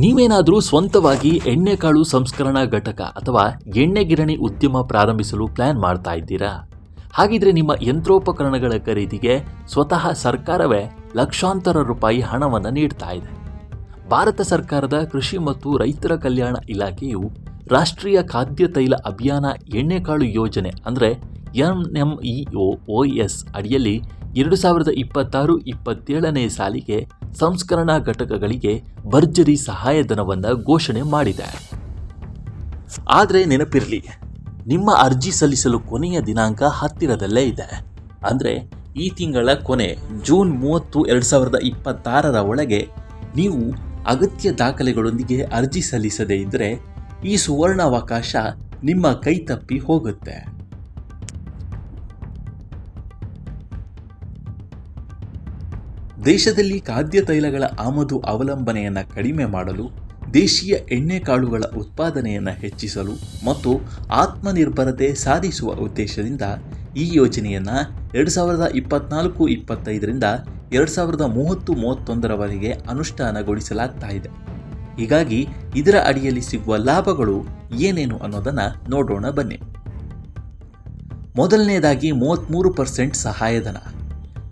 ನೀವೇನಾದರೂ ಸ್ವಂತವಾಗಿ ಎಣ್ಣೆಕಾಳು ಸಂಸ್ಕರಣಾ ಘಟಕ ಅಥವಾ ಎಣ್ಣೆ ಗಿರಣಿ ಉದ್ಯಮ ಪ್ರಾರಂಭಿಸಲು ಪ್ಲಾನ್ ಮಾಡ್ತಾ ಇದ್ದೀರಾ? ಹಾಗಿದ್ರೆ ನಿಮ್ಮ ಯಂತ್ರೋಪಕರಣಗಳ ಖರೀದಿಗೆ ಸ್ವತಃ ಸರ್ಕಾರವೇ ಲಕ್ಷಾಂತರ ರೂಪಾಯಿ ಹಣವನ್ನು ನೀಡ್ತಾ ಇದೆ. ಭಾರತ ಸರ್ಕಾರದ ಕೃಷಿ ಮತ್ತು ರೈತರ ಕಲ್ಯಾಣ ಇಲಾಖೆಯು ರಾಷ್ಟ್ರೀಯ ಖಾದ್ಯ ತೈಲ ಅಭಿಯಾನ ಎಣ್ಣೆಕಾಳು ಯೋಜನೆ ಅಂದರೆ NMEO-OS ಅಡಿಯಲ್ಲಿ 2026-27ನೇ ಸಾಲಿಗೆ ಸಂಸ್ಕರಣಾ ಘಟಕಗಳಿಗೆ ಭರ್ಜರಿ ಸಹಾಯಧನವನ್ನು ಘೋಷಣೆ ಮಾಡಿದೆ. ಆದರೆ ನೆನಪಿರಲಿ, ನಿಮ್ಮ ಅರ್ಜಿ ಸಲ್ಲಿಸಲು ಕೊನೆಯ ದಿನಾಂಕ ಹತ್ತಿರದಲ್ಲೇ ಇದೆ. ಅಂದರೆ ಈ ತಿಂಗಳ ಕೊನೆ ಜೂನ್ 30, 2026ರ ಒಳಗೆ ನೀವು ಅಗತ್ಯ ದಾಖಲೆಗಳೊಂದಿಗೆ ಅರ್ಜಿ ಸಲ್ಲಿಸದೇ ಇದ್ದರೆ ಈ ಸುವರ್ಣಾವಕಾಶ ನಿಮ್ಮ ಕೈ ತಪ್ಪಿ ಹೋಗುತ್ತೆ. ದೇಶದಲ್ಲಿ ಖಾದ್ಯ ತೈಲಗಳ ಆಮದು ಅವಲಂಬನೆಯನ್ನು ಕಡಿಮೆ ಮಾಡಲು, ದೇಶೀಯ ಎಣ್ಣೆಕಾಳುಗಳ ಉತ್ಪಾದನೆಯನ್ನು ಹೆಚ್ಚಿಸಲು ಮತ್ತು ಆತ್ಮನಿರ್ಭರತೆ ಸಾಧಿಸುವ ಉದ್ದೇಶದಿಂದ ಈ ಯೋಜನೆಯನ್ನು 2024-25ರಿಂದ 2030-31ರವರೆಗೆ ಅನುಷ್ಠಾನಗೊಳಿಸಲಾಗ್ತಾ ಇದೆ. ಹೀಗಾಗಿ ಇದರ ಅಡಿಯಲ್ಲಿ ಸಿಗುವ ಲಾಭಗಳು ಏನೇನು ಅನ್ನೋದನ್ನು ನೋಡೋಣ ಬನ್ನಿ. ಮೊದಲನೇದಾಗಿ 33% ಸಹಾಯಧನ.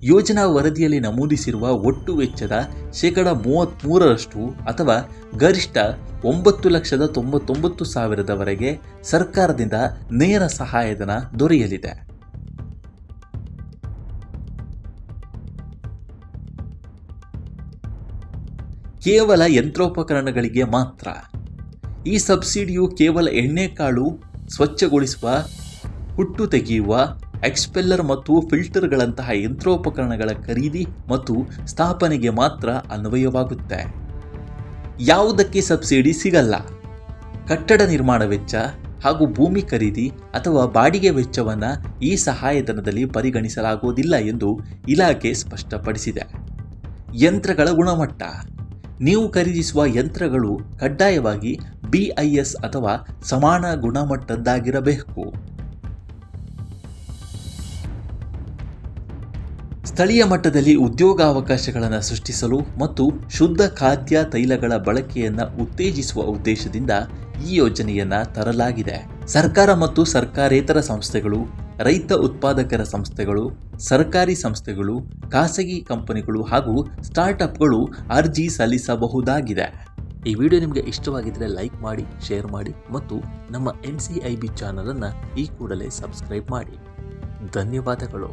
ಯೋಜನಾ ವರದಿಯಲ್ಲಿ ನಮೂದಿಸಿರುವ ಒಟ್ಟು ವೆಚ್ಚದ 33% ಅಥವಾ ಗರಿಷ್ಠ 9,99,000ವರೆಗೆ ಸರ್ಕಾರದಿಂದ ನೇರ ಸಹಾಯಧನ ದೊರೆಯಲಿದೆ. ಕೇವಲ ಯಂತ್ರೋಪಕರಣಗಳಿಗೆ ಮಾತ್ರ. ಈ ಸಬ್ಸಿಡಿಯು ಕೇವಲ ಎಣ್ಣೆಕಾಳು ಸ್ವಚ್ಛಗೊಳಿಸುವ, ಹುಟ್ಟು ತೆಗೆಯುವ, ಎಕ್ಸ್ಪೆಲ್ಲರ್ ಮತ್ತು ಫಿಲ್ಟರ್ಗಳಂತಹ ಯಂತ್ರೋಪಕರಣಗಳ ಖರೀದಿ ಮತ್ತು ಸ್ಥಾಪನೆಗೆ ಮಾತ್ರ ಅನ್ವಯವಾಗುತ್ತೆ. ಯಾವುದಕ್ಕೆ ಸಬ್ಸಿಡಿ ಸಿಗಲ್ಲ? ಕಟ್ಟಡ ನಿರ್ಮಾಣ ವೆಚ್ಚ ಹಾಗೂ ಭೂಮಿ ಖರೀದಿ ಅಥವಾ ಬಾಡಿಗೆ ವೆಚ್ಚವನ್ನು ಈ ಸಹಾಯಧನದಲ್ಲಿ ಪರಿಗಣಿಸಲಾಗುವುದಿಲ್ಲ ಎಂದು ಇಲಾಖೆ ಸ್ಪಷ್ಟಪಡಿಸಿದೆ. ಯಂತ್ರಗಳ ಗುಣಮಟ್ಟ. ನೀವು ಖರೀದಿಸುವ ಯಂತ್ರಗಳು ಕಡ್ಡಾಯವಾಗಿ BIS ಅಥವಾ ಸಮಾನ ಗುಣಮಟ್ಟದ್ದಾಗಿರಬೇಕು. ಸ್ಥಳೀಯ ಮಟ್ಟದಲ್ಲಿ ಉದ್ಯೋಗಾವಕಾಶಗಳನ್ನು ಸೃಷ್ಟಿಸಲು ಮತ್ತು ಶುದ್ಧ ಖಾದ್ಯ ತೈಲಗಳ ಬಳಕೆಯನ್ನು ಉತ್ತೇಜಿಸುವ ಉದ್ದೇಶದಿಂದ ಈ ಯೋಜನೆಯನ್ನು ತರಲಾಗಿದೆ. ಸರ್ಕಾರ ಮತ್ತು ಸರ್ಕಾರೇತರ ಸಂಸ್ಥೆಗಳು, ರೈತ ಉತ್ಪಾದಕರ ಸಂಸ್ಥೆಗಳು, ಸರ್ಕಾರಿ ಸಂಸ್ಥೆಗಳು, ಖಾಸಗಿ ಕಂಪನಿಗಳು ಹಾಗೂ ಸ್ಟಾರ್ಟ್ಅಪ್ಗಳು ಅರ್ಜಿ ಸಲ್ಲಿಸಬಹುದಾಗಿದೆ. ಈ ವಿಡಿಯೋ ನಿಮಗೆ ಇಷ್ಟವಾಗಿದ್ದರೆ ಲೈಕ್ ಮಾಡಿ, ಶೇರ್ ಮಾಡಿ ಮತ್ತು ನಮ್ಮ NCIB ಚಾನಲನ್ನು ಈ ಕೂಡಲೇ ಸಬ್ಸ್ಕ್ರೈಬ್ ಮಾಡಿ. ಧನ್ಯವಾದಗಳು.